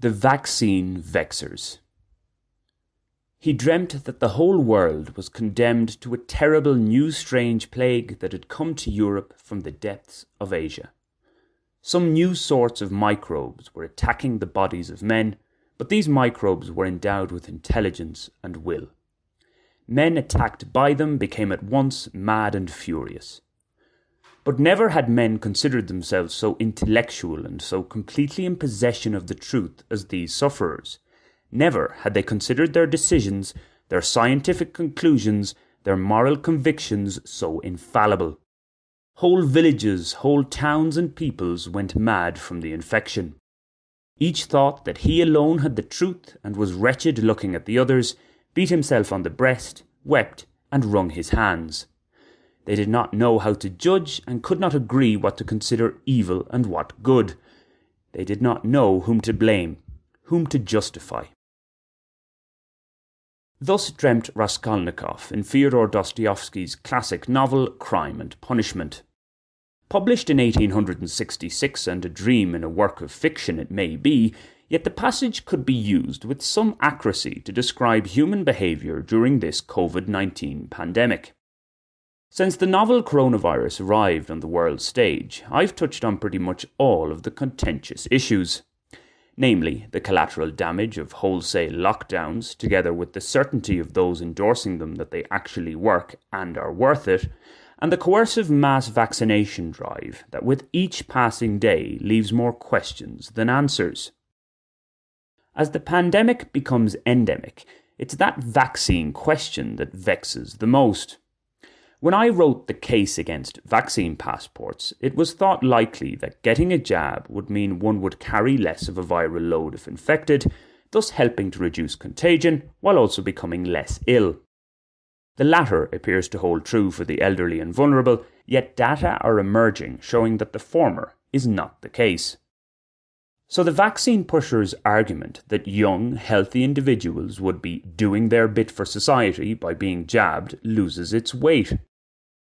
The vaccine vexers. He dreamt that the whole world was condemned to a terrible new strange plague that had come to Europe from the depths of Asia. Some new sorts of microbes were attacking the bodies of men, but these microbes were endowed with intelligence and will. Men attacked by them became at once mad and furious. But never had men considered themselves so intellectual and so completely in possession of the truth as these sufferers. Never had they considered their decisions, their scientific conclusions, their moral convictions so infallible. Whole villages, whole towns and peoples went mad from the infection. Each thought that he alone had the truth and was wretched looking at the others, beat himself on the breast, wept, and wrung his hands. They did not know how to judge and could not agree what to consider evil and what good. They did not know whom to blame, whom to justify. Thus dreamt Raskolnikov in Fyodor Dostoevsky's classic novel Crime and Punishment. Published in 1866 and a dream in a work of fiction it may be, yet the passage could be used with some accuracy to describe human behaviour during this COVID-19 pandemic. Since the novel coronavirus arrived on the world stage, I've touched on pretty much all of the contentious issues. Namely, the collateral damage of wholesale lockdowns, together with the certainty of those endorsing them that they actually work and are worth it, and the coercive mass vaccination drive that with each passing day leaves more questions than answers. As the pandemic becomes endemic, it's that vaccine question that vexes the most. When I wrote the case against vaccine passports, it was thought likely that getting a jab would mean one would carry less of a viral load if infected, thus helping to reduce contagion while also becoming less ill. The latter appears to hold true for the elderly and vulnerable, yet data are emerging showing that the former is not the case. So the vaccine pushers' argument that young, healthy individuals would be doing their bit for society by being jabbed loses its weight.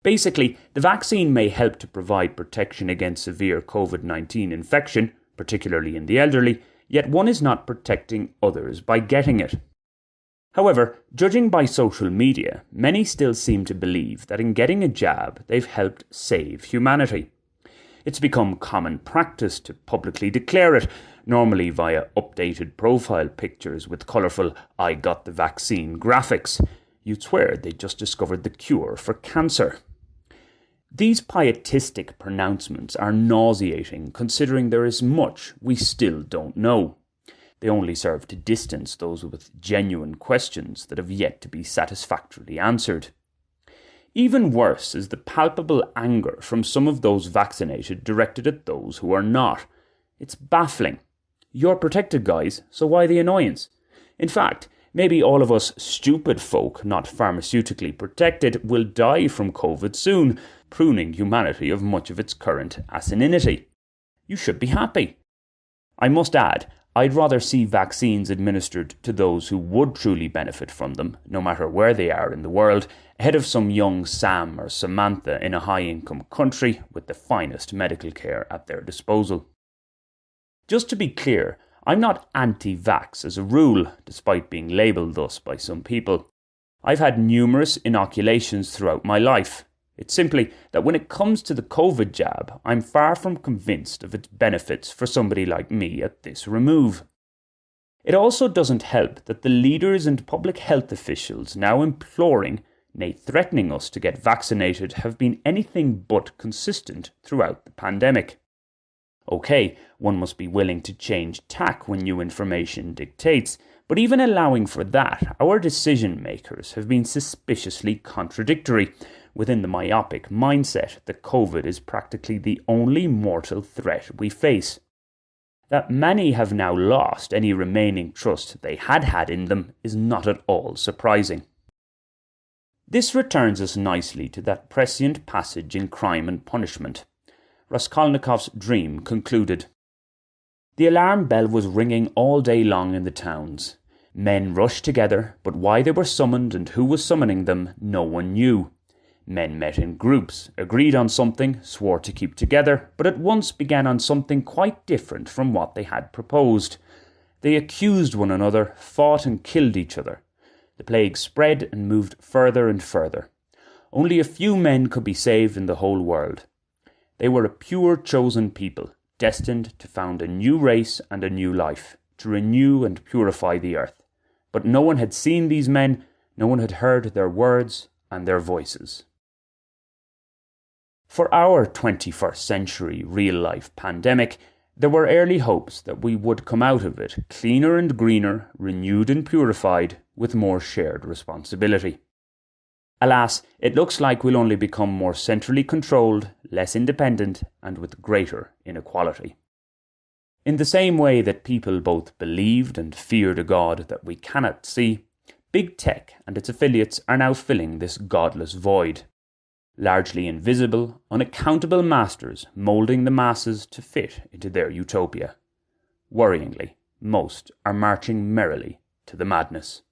Basically, the vaccine may help to provide protection against severe COVID-19 infection, particularly in the elderly, yet one is not protecting others by getting it. However, judging by social media, many still seem to believe that in getting a jab, they've helped save humanity. It's become common practice to publicly declare it, normally via updated profile pictures with colourful "I got the vaccine" graphics. You'd swear they'd just discovered the cure for cancer. These pietistic pronouncements are nauseating considering there is much we still don't know. They only serve to distance those with genuine questions that have yet to be satisfactorily answered. Even worse is the palpable anger from some of those vaccinated directed at those who are not. It's baffling. You're protected, guys, so why the annoyance? In fact, maybe all of us stupid folk not pharmaceutically protected will die from COVID soon, pruning humanity of much of its current asininity. You should be happy. I must add, I'd rather see vaccines administered to those who would truly benefit from them, no matter where they are in the world, ahead of some young Sam or Samantha in a high-income country with the finest medical care at their disposal. Just to be clear, I'm not anti-vax as a rule, despite being labelled thus by some people. I've had numerous inoculations throughout my life. It's simply that when it comes to the COVID jab, I'm far from convinced of its benefits for somebody like me at this remove. It also doesn't help that the leaders and public health officials now imploring, nay threatening us to get vaccinated have been anything but consistent throughout the pandemic. Okay, one must be willing to change tack when new information dictates, but even allowing for that, our decision makers have been suspiciously contradictory, within the myopic mindset that COVID is practically the only mortal threat we face. That many have now lost any remaining trust they had in them is not at all surprising. This returns us nicely to that prescient passage in Crime and Punishment. Raskolnikov's dream concluded. The alarm bell was ringing all day long in the towns. Men rushed together, but why they were summoned and who was summoning them, no one knew. Men met in groups, agreed on something, swore to keep together, but at once began on something quite different from what they had proposed. They accused one another, fought and killed each other. The plague spread and moved further and further. Only a few men could be saved in the whole world. They were a pure chosen people, destined to found a new race and a new life, to renew and purify the earth. But no one had seen these men, no one had heard their words and their voices. For our 21st century real-life pandemic, there were early hopes that we would come out of it cleaner and greener, renewed and purified, with more shared responsibility. Alas, it looks like we'll only become more centrally controlled, less independent, and with greater inequality. In the same way that people both believed and feared a God that we cannot see, big tech and its affiliates are now filling this godless void. Largely invisible, unaccountable masters moulding the masses to fit into their utopia. Worryingly, most are marching merrily to the madness.